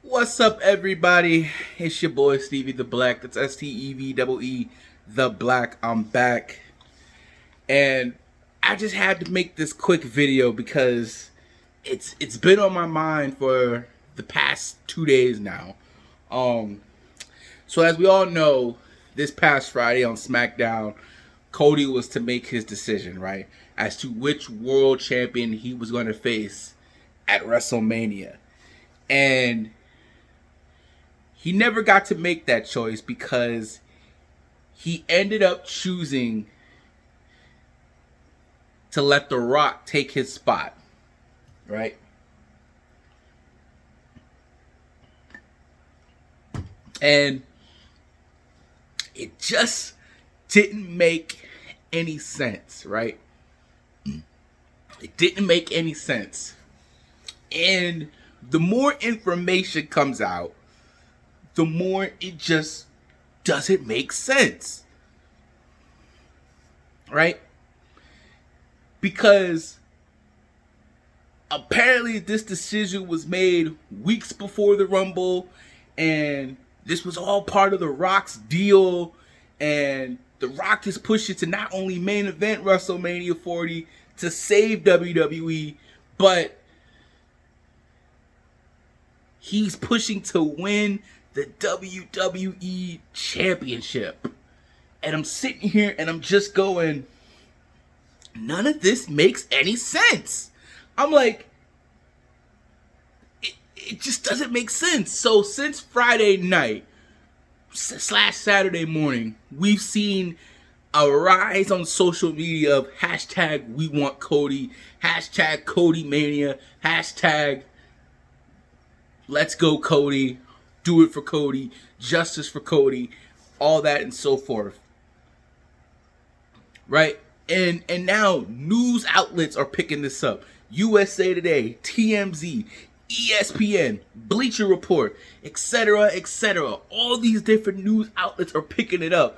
What's up, everybody? It's your boy Stevie the Black. That's STEVEE the Black. I'm back, and I just had to make this quick video because it's been on my mind for the past 2 days now. So as we all know, this past Friday on SmackDown, Cody was to make his decision, right, as to which world champion he was going to face at WrestleMania, and he never got to make that choice because he ended up choosing to let The Rock take his spot, right? And it just didn't make any sense, right? It didn't make any sense. And the more information comes out, the more it just doesn't make sense, right? Because apparently this decision was made weeks before the Rumble, and this was all part of The Rock's deal, and The Rock is pushing to not only main event WrestleMania 40 to save WWE, but he's pushing to win the WWE Championship. And I'm sitting here and I'm just going, none of this makes any sense. I'm like, it just doesn't make sense. So since Friday night / Saturday morning, we've seen a rise on social media of hashtag we want Cody, hashtag Cody Mania, hashtag let's go Cody, do it for Cody, justice for Cody, all that and so forth. Right? And now news outlets are picking this up. USA Today, TMZ, ESPN, Bleacher Report, etc., etc. All these different news outlets are picking it up.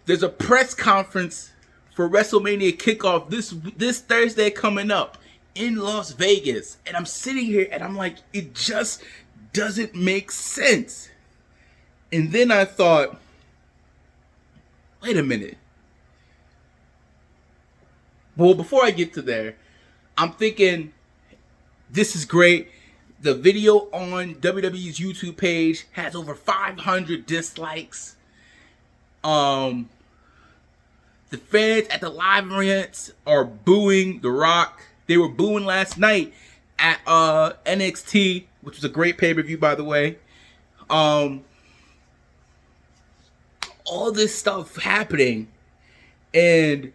There's a press conference for WrestleMania kickoff this Thursday coming up in Las Vegas. And I'm sitting here and I'm like, it just doesn't make sense. And then I thought, wait a minute. Well, before I get to there, I'm thinking this is great. The video on WWE's YouTube page has over 500 dislikes. The fans at the live events are booing The Rock. They were booing last night at NXT, which was a great pay-per-view, by the way. All this stuff happening, and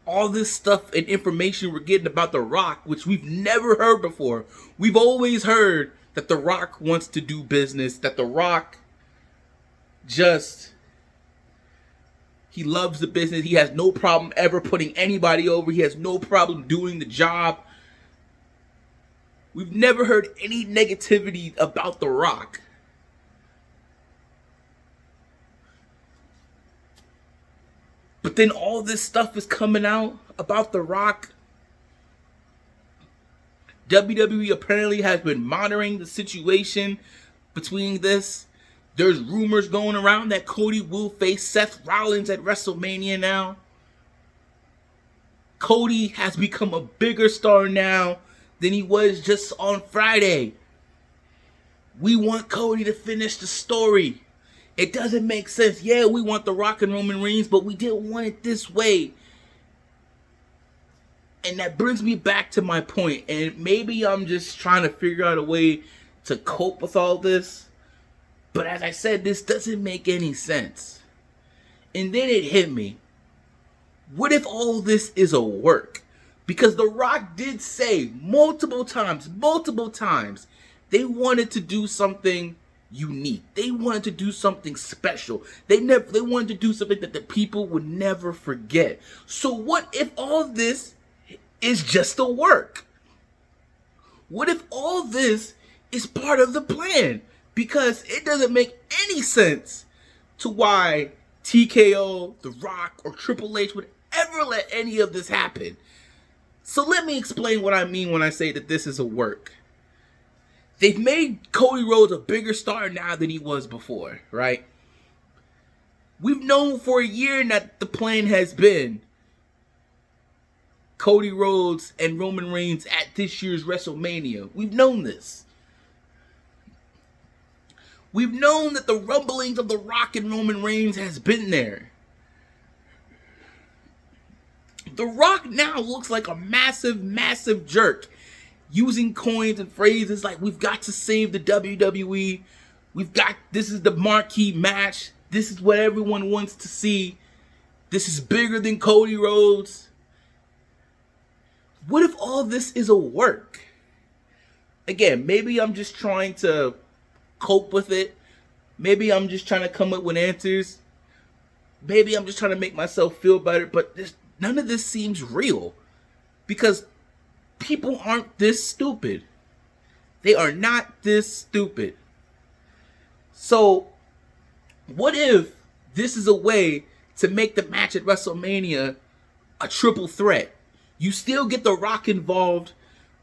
all this stuff and information we're getting about The Rock, which we've never heard before. We've always heard that The Rock wants to do business, that The Rock he loves the business. He has no problem ever putting anybody over. He has no problem doing the job. We've never heard any negativity about The Rock. But then all this stuff is coming out about The Rock. WWE apparently has been monitoring the situation between this. There's rumors going around that Cody will face Seth Rollins at WrestleMania now. Cody has become a bigger star now than he was just on Friday. We want Cody to finish the story. It doesn't make sense. Yeah, we want The Rock and Roman Reigns, but we didn't want it this way. And that brings me back to my point. And maybe I'm just trying to figure out a way to cope with all this. But as I said, this doesn't make any sense. And then it hit me. What if all this is a work? Because The Rock did say multiple times, they wanted to do something unique. They wanted to do something special. They wanted to do something that the people would never forget. So what if all this is just a work? What if all this is part of the plan? Because it doesn't make any sense to why TKO, The Rock, or Triple H would ever let any of this happen. So let me explain what I mean when I say that this is a work. They've made Cody Rhodes a bigger star now than he was before, right? We've known for a year that the plan has been Cody Rhodes and Roman Reigns at this year's WrestleMania. We've known this. We've known that the rumblings of The Rock and Roman Reigns has been there. The Rock now looks like a massive, massive jerk, using coins and phrases like, we've got to save the WWE. This is the marquee match. This is what everyone wants to see. This is bigger than Cody Rhodes. What if all this is a work? Again, maybe I'm just trying to cope with it. Maybe I'm just trying to come up with answers. Maybe I'm just trying to make myself feel better. But none of this seems real. Because people aren't this stupid. They are not this stupid. So, what if this is a way to make the match at WrestleMania a triple threat? You still get The Rock involved,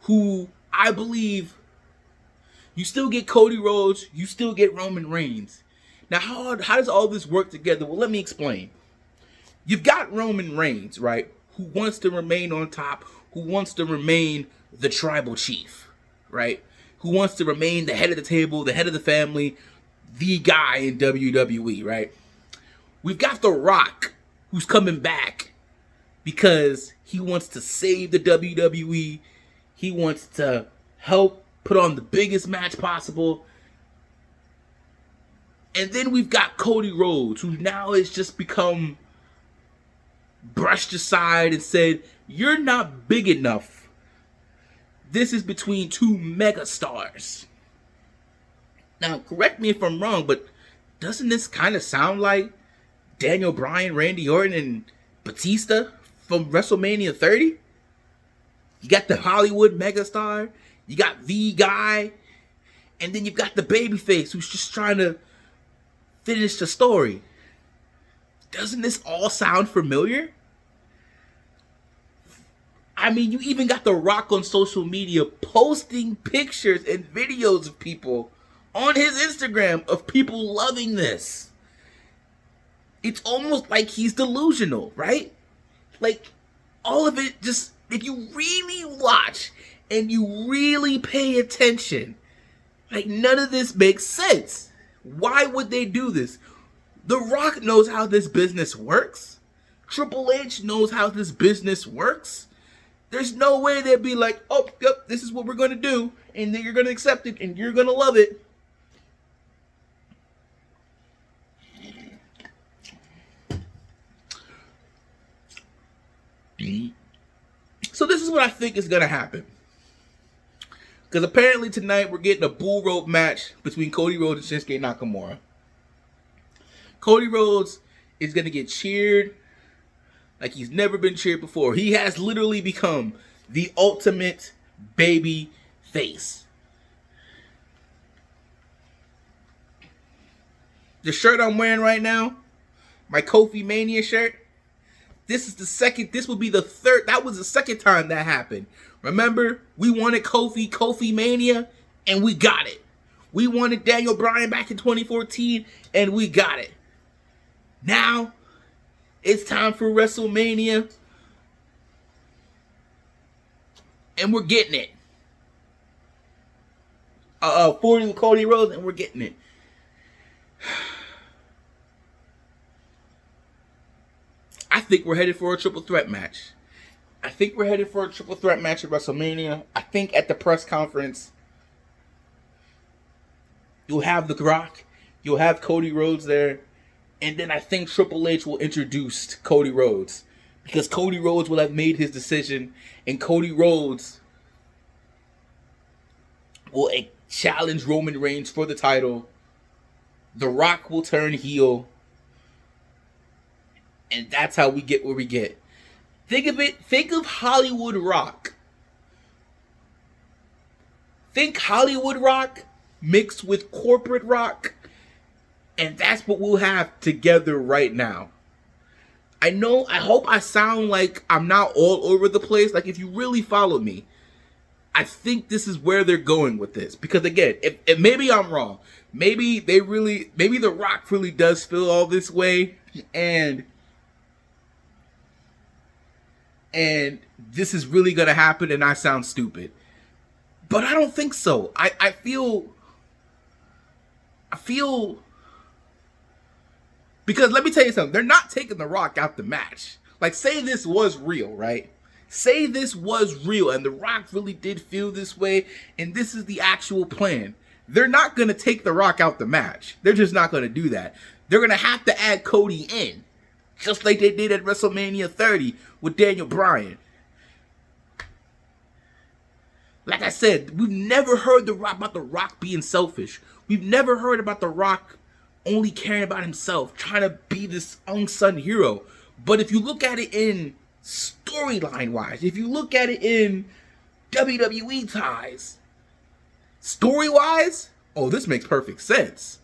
who I believe, you still get Cody Rhodes, you still get Roman Reigns. Now, how does all this work together? Well, let me explain. You've got Roman Reigns, right, who wants to remain on top, who wants to remain the tribal chief, right, who wants to remain the head of the table, the head of the family, the guy in WWE, right? We've got The Rock, who's coming back because he wants to save the WWE. He wants to help put on the biggest match possible. And then we've got Cody Rhodes, who now has just become brushed aside and said, you're not big enough. This is between two megastars. Now, correct me if I'm wrong, but doesn't this kind of sound like Daniel Bryan, Randy Orton, and Batista from WrestleMania 30? You got the Hollywood megastar, you got the guy, and then you've got the babyface who's just trying to finish the story. Doesn't this all sound familiar? I mean, you even got The Rock on social media posting pictures and videos of people on his Instagram of people loving this. It's almost like he's delusional, right? Like, all of it just, if you really watch and you really pay attention, like, none of this makes sense. Why would they do this? The Rock knows how this business works. Triple H knows how this business works. There's no way they'd be like, oh, yep, this is what we're going to do, and then you're going to accept it, and you're going to love it. So this is what I think is going to happen. Because apparently tonight we're getting a bull rope match between Cody Rhodes and Shinsuke Nakamura. Cody Rhodes is going to get cheered like he's never been cheered before. He has literally become the ultimate baby face. The shirt I'm wearing right now, my Kofi Mania shirt, this will be the third, that was the second time that happened. Remember, we wanted Kofi Mania, and we got it. We wanted Daniel Bryan back in 2014, and we got it. Now, it's time for WrestleMania, and we're getting it. For Cody Rhodes, and we're getting it. I think we're headed for a triple threat match. I think we're headed for a triple threat match at WrestleMania. I think at the press conference, you'll have The Rock, you'll have Cody Rhodes there, and then I think Triple H will introduce Cody Rhodes, because Cody Rhodes will have made his decision, and Cody Rhodes will challenge Roman Reigns for the title. The Rock will turn heel, and that's how we get where we get. Think of Hollywood Rock. Think Hollywood Rock mixed with corporate Rock, and that's what we'll have together right now. I hope I sound like I'm not all over the place. Like, if you really follow me, I think this is where they're going with this. Because again, if maybe I'm wrong. Maybe The Rock really does feel all this way, and this is really gonna happen, and I sound stupid. But I don't think so. I feel because let me tell you something. They're not taking The Rock out the match. Like, say this was real, right? Say this was real and The Rock really did feel this way and this is the actual plan. They're not going to take The Rock out the match. They're just not going to do that. They're going to have to add Cody in, just like they did at WrestleMania 30 with Daniel Bryan. Like I said, we've never heard about The Rock being selfish. We've never heard about The Rock only caring about himself, trying to be this unsung hero. But if you look at it in storyline wise, if you look at it in WWE ties, story wise, oh, this makes perfect sense.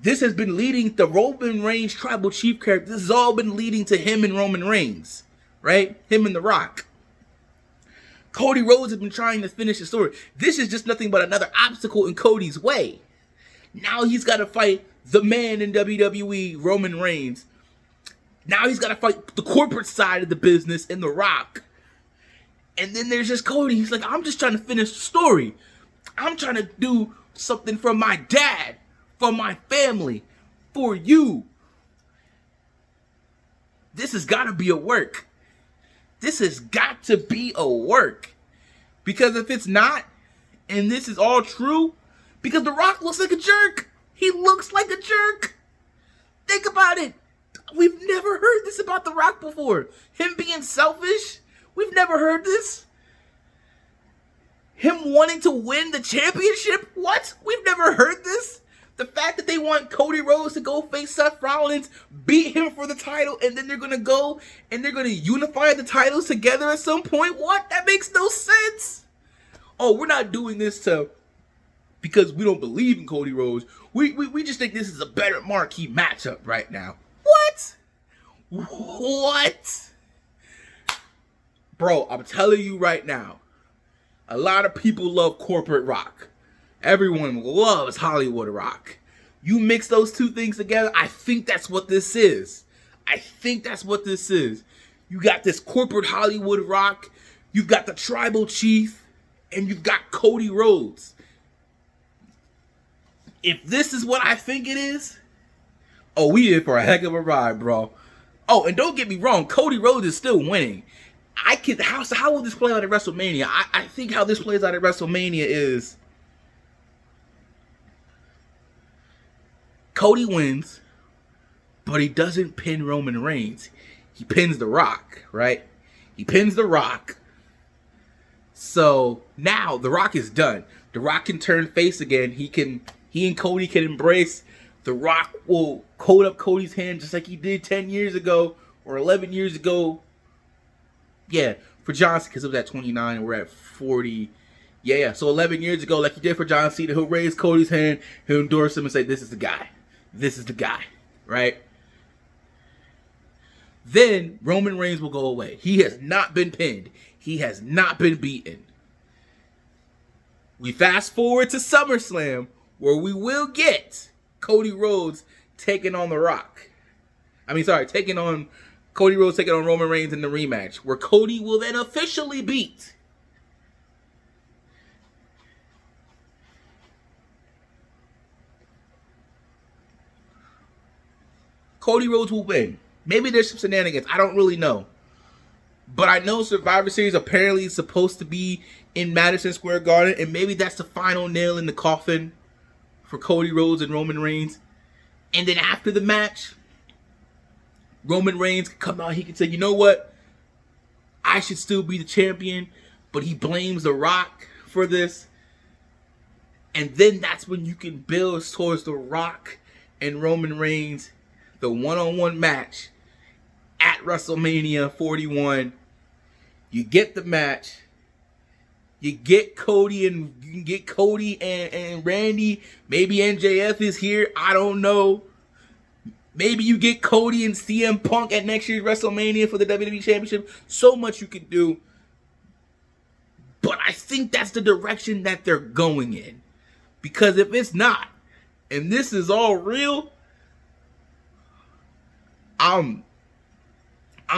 This has been leading the Roman Reigns tribal chief character. This has all been leading to him and Roman Reigns, right? Him and The Rock. Cody Rhodes has been trying to finish the story. This is just nothing but another obstacle in Cody's way. Now he's got to fight the man in WWE, Roman Reigns. Now he's got to fight the corporate side of the business in The Rock. And then there's just Cody. He's like, I'm just trying to finish the story. I'm trying to do something for my dad, for my family, for you. This has got to be a work. This has got to be a work. Because if it's not, and this is all true, because The Rock looks like a jerk. He looks like a jerk. Think about it. We've never heard this about The Rock before. Him being selfish. We've never heard this. Him wanting to win the championship. What? We've never heard this. The fact that they want Cody Rhodes to go face Seth Rollins, beat him for the title, and then they're going to go and they're going to unify the titles together at some point. What? That makes no sense. Oh, we're not doing this because we don't believe in Cody Rhodes. We just think this is a better marquee matchup right now. What? What? Bro, I'm telling you right now, a lot of people love corporate Rock. Everyone loves Hollywood Rock. You mix those two things together, I think that's what this is. I think that's what this is. You got this corporate Hollywood Rock, you've got the tribal chief, and you've got Cody Rhodes. If this is what I think it is, oh, we in for a heck of a ride, bro. Oh, and don't get me wrong, Cody Rhodes is still winning. How will this play out at WrestleMania? I think how this plays out at WrestleMania is Cody wins, but he doesn't pin Roman Reigns. He pins The Rock, right? He pins The Rock. So now The Rock is done. The Rock can turn face again. He and Cody can embrace. The Rock will hold up Cody's hand just like he did 10 years ago or 11 years ago. Yeah, for John Cena, because it was at 29 and we're at 40. Yeah, so 11 years ago, like he did for John Cena, he'll raise Cody's hand, he'll endorse him and say, this is the guy. This is the guy, right? Then Roman Reigns will go away. He has not been pinned. He has not been beaten. We fast forward to SummerSlam, where we will get Cody Rhodes taking on The Rock. Cody Rhodes taking on Roman Reigns in the rematch, where Cody will then officially beat Cody Rhodes will win. Maybe there's some shenanigans. I don't really know. But I know Survivor Series apparently is supposed to be in Madison Square Garden, and maybe that's the final nail in the coffin for Cody Rhodes and Roman Reigns. And then after the match, Roman Reigns can come out. He can say, you know what? I should still be the champion. But he blames The Rock for this. And then that's when you can build towards The Rock and Roman Reigns, the one-on-one match at WrestleMania 41. You get the match. You get Cody and you can get Cody and Randy. Maybe MJF is here. I don't know. Maybe you get Cody and CM Punk at next year's WrestleMania for the WWE Championship. So much you can do. But I think that's the direction that they're going in. Because if it's not, and this is all real, I'm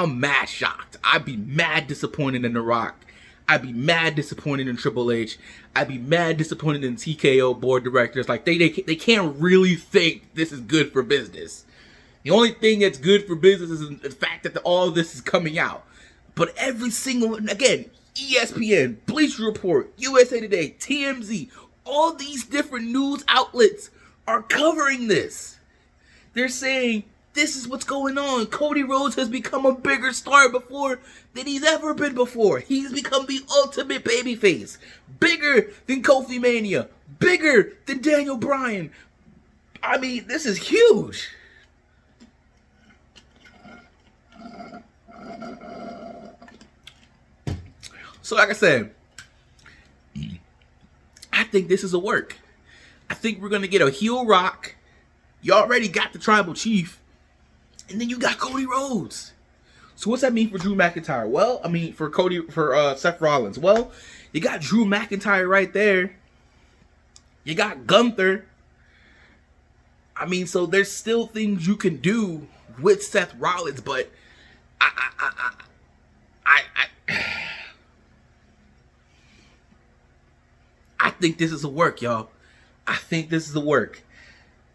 mad shocked. I'd be mad disappointed in The Rock. I'd be mad disappointed in Triple H. I'd be mad disappointed in TKO board directors. Like they can't really think this is good for business. The only thing that's good for business is the fact that all of this is coming out. But every single, again, ESPN, Bleacher Report, USA Today, TMZ, all these different news outlets are covering this. They're saying, this is what's going on. Cody Rhodes has become a bigger star before than he's ever been before. He's become the ultimate babyface. Bigger than Kofi Mania. Bigger than Daniel Bryan. I mean, this is huge. So like I said, I think this is a work. I think we're going to get a heel Rock. You already got the Tribal Chief. And then you got Cody Rhodes. So what's that mean for Drew McIntyre? Well, I mean for Seth Rollins. Well, you got Drew McIntyre right there. You got Gunther. I mean, so there's still things you can do with Seth Rollins, but I think this is a work, y'all. I think this is a work.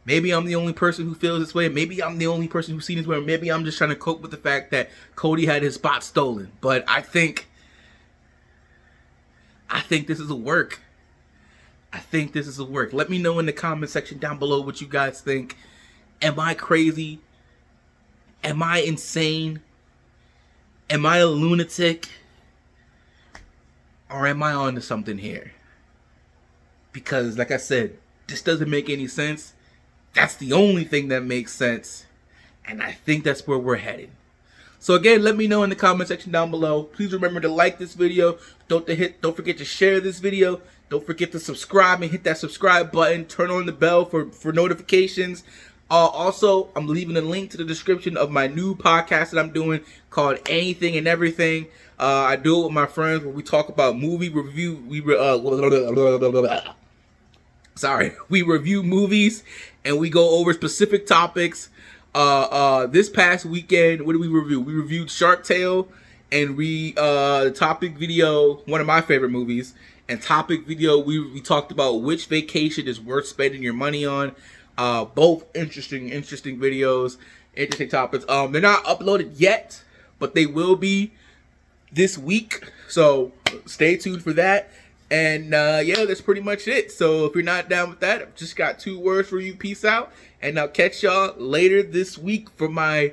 Maybe I'm the only person who feels this way. Maybe I'm the only person who's seen this way. Maybe I'm just trying to cope with the fact that Cody had his spot stolen. But I think this is a work. I think this is a work. Let me know in the comment section down below what you guys think. Am I crazy? Am I insane? Am I a lunatic? Or am I onto something here? Because, like I said, this doesn't make any sense. That's the only thing that makes sense. And I think that's where we're headed. So again, let me know in the comment section down below. Please remember to like this video. Don't forget to share this video. Don't forget to subscribe and hit that subscribe button. Turn on the bell for notifications. Also, I'm leaving a link to the description of my new podcast that I'm doing called Anything and Everything. I do it with my friends where we talk about movie review. We review movies and we go over specific topics. This past weekend, what did we review? We reviewed Shark Tale, and topic video, one of my favorite movies, and topic video, we talked about which vacation is worth spending your money on. Both interesting videos, interesting topics. They're not uploaded yet, but they will be this week, so stay tuned for that. And yeah, that's pretty much it. So if you're not down with that, I've just got 2 words for you. Peace out. And I'll catch y'all later this week for my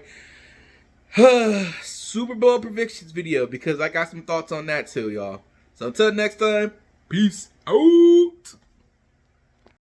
Super Bowl predictions video, because I got some thoughts on that too, y'all. So until next time, peace out.